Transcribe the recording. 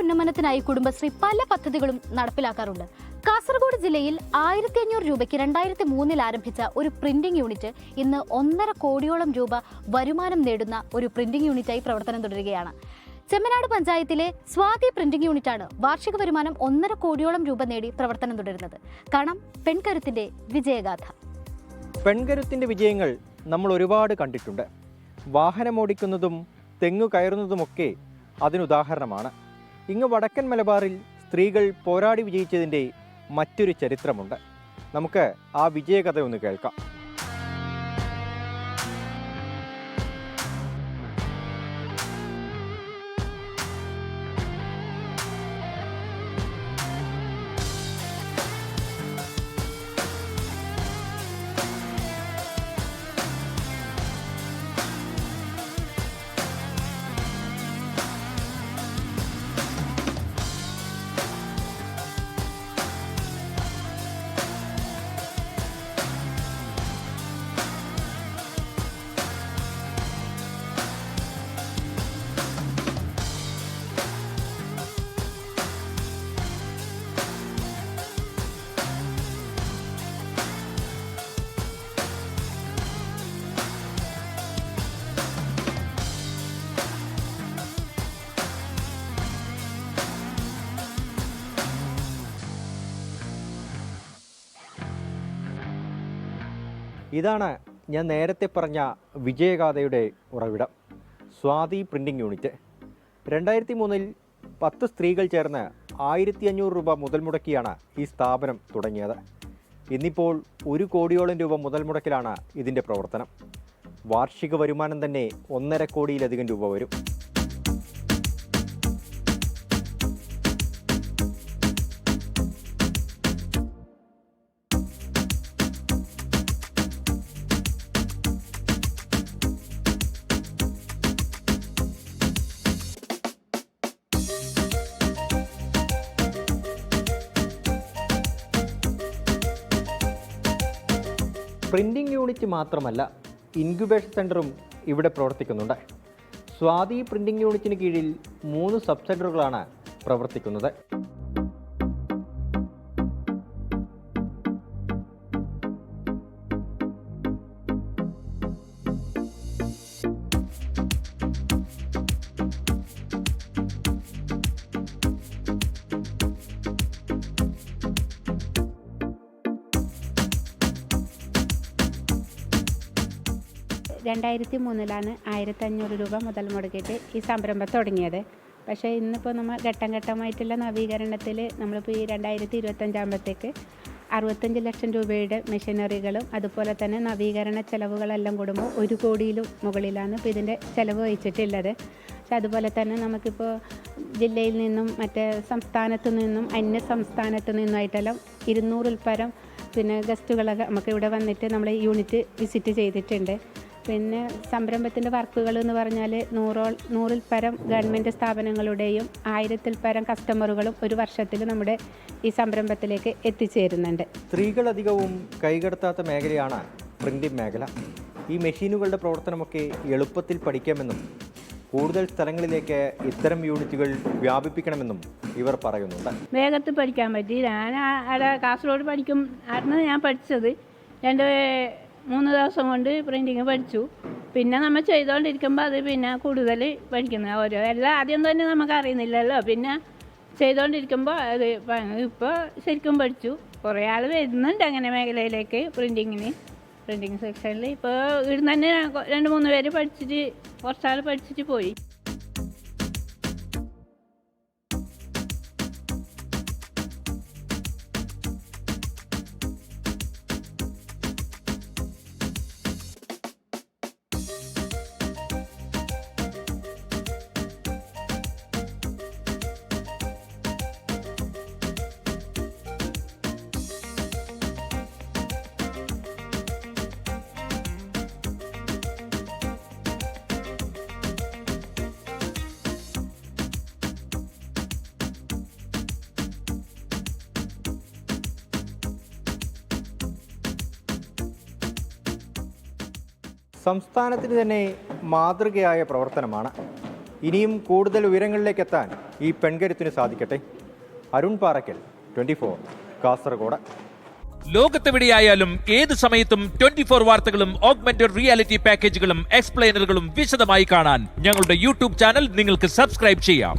ഉന്നമനത്തിനായി കുടുംബശ്രീ പല പദ്ധതികളും നടപ്പിലാക്കാറുണ്ട്. കാസർഗോഡ് ജില്ലയിൽ 1500 രൂപയ്ക്ക് 2003 ആരംഭിച്ച ഒരു പ്രിന്റിംഗ് യൂണിറ്റ് ഇന്ന് 1.5 കോടിയോളം രൂപ വരുമാനം നേടുന്ന ഒരു പ്രിന്റിംഗ് യൂണിറ്റായി പ്രവർത്തനം തുടരുകയാണ്. ചെമ്മനാട് പഞ്ചായത്തിലെ സ്വാതി പ്രിന്റിംഗ് യൂണിറ്റാണ് വാർഷിക വരുമാനം 1.5 കോടിയോളം രൂപ നേടി പ്രവർത്തനം തുടരുന്നത്. കാണാം പെൺകരുത്തിന്റെ വിജയഗാഥ. പെൺകരുത്തിന്റെ വിജയങ്ങൾ നമ്മൾ ഒരുപാട് കണ്ടിട്ടുണ്ട്. വാഹനമോടിക്കുന്നതും തെങ്ങു കയറുന്നതുമൊക്കെ അതിനുദാഹരണമാണ്. ഇങ്ങ് വടക്കൻ മലബാറിൽ സ്ത്രീകൾ പോരാടി വിജയിച്ചതിൻ്റെ മറ്റൊരു ചരിത്രമുണ്ട്. നമുക്ക് ആ വിജയകഥ ഒന്ന് കേൾക്കാം. ഇതാണ് ഞാൻ നേരത്തെ പറഞ്ഞ വിജയഗാഥയുടെ ഉറവിടം, സ്വാതി പ്രിന്റിംഗ് യൂണിറ്റ്. 2003 10 സ്ത്രീകൾ ചേർന്ന് 1500 രൂപ മുതൽ മുടക്കിയാണ് ഈ സ്ഥാപനം തുടങ്ങിയത്. ഇന്നിപ്പോൾ 1 കോടിയോളം രൂപ മുതൽ മുടക്കിലാണ് ഇതിൻ്റെ പ്രവർത്തനം. വാർഷിക വരുമാനം തന്നെ 1.5 കോടിയിലധികം രൂപ വരും. പ്രിന്റിംഗ് യൂണിറ്റ് മാത്രമല്ല, ഇൻക്യുബേഷൻ സെൻ്ററും ഇവിടെ പ്രവർത്തിക്കുന്നുണ്ട്. സ്വാതി പ്രിന്റിംഗ് യൂണിറ്റിന് കീഴിൽ 3 സബ് സെൻ്ററുകളാണ് പ്രവർത്തിക്കുന്നത്. രണ്ടായിരത്തി 2003 1500 രൂപ മുതൽ മുടക്കിയിട്ട് ഈ സംരംഭം തുടങ്ങിയത്. പക്ഷേ ഇന്നിപ്പോൾ നമ്മൾ ഘട്ടം ഘട്ടമായിട്ടുള്ള നവീകരണത്തിൽ നമ്മളിപ്പോൾ ഈ 2025 ആകുമ്പോഴത്തേക്ക് 65 ലക്ഷം രൂപയുടെ മെഷീനറികളും അതുപോലെ തന്നെ നവീകരണ ചെലവുകളെല്ലാം കൂടുമ്പോൾ 1 കോടിയിലും മുകളിലാണ് ഇപ്പോൾ ഇതിൻ്റെ ചിലവ് വഹിച്ചിട്ടുള്ളത്. പക്ഷെ അതുപോലെ തന്നെ നമുക്കിപ്പോൾ ജില്ലയിൽ നിന്നും മറ്റേ സംസ്ഥാനത്തു നിന്നും അന്യ സംസ്ഥാനത്തു നിന്നുമായിട്ടെല്ലാം 200-ൽ പരം ഗസ്റ്റുകളൊക്കെ നമുക്കിവിടെ വന്നിട്ട് നമ്മൾ യൂണിറ്റ് വിസിറ്റ് ചെയ്തിട്ടുണ്ട്. പിന്നെ സംരംഭത്തിൻ്റെ വർക്കുകൾ എന്ന് പറഞ്ഞാൽ 100-ൽ പരം ഗവൺമെൻറ് സ്ഥാപനങ്ങളുടെയും 1000-ൽ പരം കസ്റ്റമറുകളും ഒരു വർഷത്തിൽ നമ്മുടെ ഈ സംരംഭത്തിലേക്ക് എത്തിച്ചേരുന്നുണ്ട്. സ്ത്രീകളധികവും കൈകടത്താത്ത മേഖലയാണ് പ്രിന്റിംഗ് മേഖല. ഈ മെഷീനുകളുടെ പ്രവർത്തനമൊക്കെ എളുപ്പത്തിൽ പഠിക്കാമെന്നും കൂടുതൽ സ്ഥലങ്ങളിലേക്ക് ഇത്തരം യൂണിറ്റുകൾ വ്യാപിപ്പിക്കണമെന്നും ഇവർ പറയുന്നുണ്ട്. വേഗത്തിൽ പഠിക്കാൻ പറ്റി. ഞാൻ അവിടെ കാസർഗോഡ് ആയിരുന്നു ഞാൻ പഠിച്ചത്. 2-3 ദിവസം കൊണ്ട് പ്രിൻറ്റിങ് പഠിച്ചു. പിന്നെ നമ്മൾ ചെയ്തുകൊണ്ടിരിക്കുമ്പോൾ അത് പിന്നെ കൂടുതൽ പഠിക്കുന്നത് ഓരോ എല്ലാം ആദ്യം തന്നെ നമുക്ക് അറിയുന്നില്ലല്ലോ. പിന്നെ ചെയ്തുകൊണ്ടിരിക്കുമ്പോൾ അത് ഇപ്പോൾ ശരിക്കും പഠിച്ചു. കുറേ ആൾ വരുന്നുണ്ട് അങ്ങനെ മേഖലയിലേക്ക് പ്രിൻറ്റിങ് സെക്ഷനിൽ. ഇപ്പോൾ ഇവിടുന്ന് തന്നെ 2-3 പേര് പഠിച്ചിട്ട് കുറച്ചാൾ പഠിച്ചിട്ട് പോയി. സംസ്ഥാനത്തിന് തന്നെ മാതൃകയായ പ്രവർത്തനമാണ്. ഇനിയും കൂടുതൽ ഉയരങ്ങളിലേക്ക് എത്താൻ ഈ പെൺകരുത്തിന് സാധിക്കട്ടെ. അരുൺ പാറയ്ക്കൽ, 24, കാസർഗോഡ്. ലോകത്തെവിടെയായാലും ഏത് സമയത്തും 24 വാർത്തകളും ഓഗ്മെന്റഡ് റിയാലിറ്റി പാക്കേജുകളും എക്സ്പ്ലെയിനറുകളും വിശദമായി കാണാൻ ഞങ്ങളുടെ യൂട്യൂബ് ചാനൽ നിങ്ങൾക്ക് സബ്സ്ക്രൈബ് ചെയ്യാം.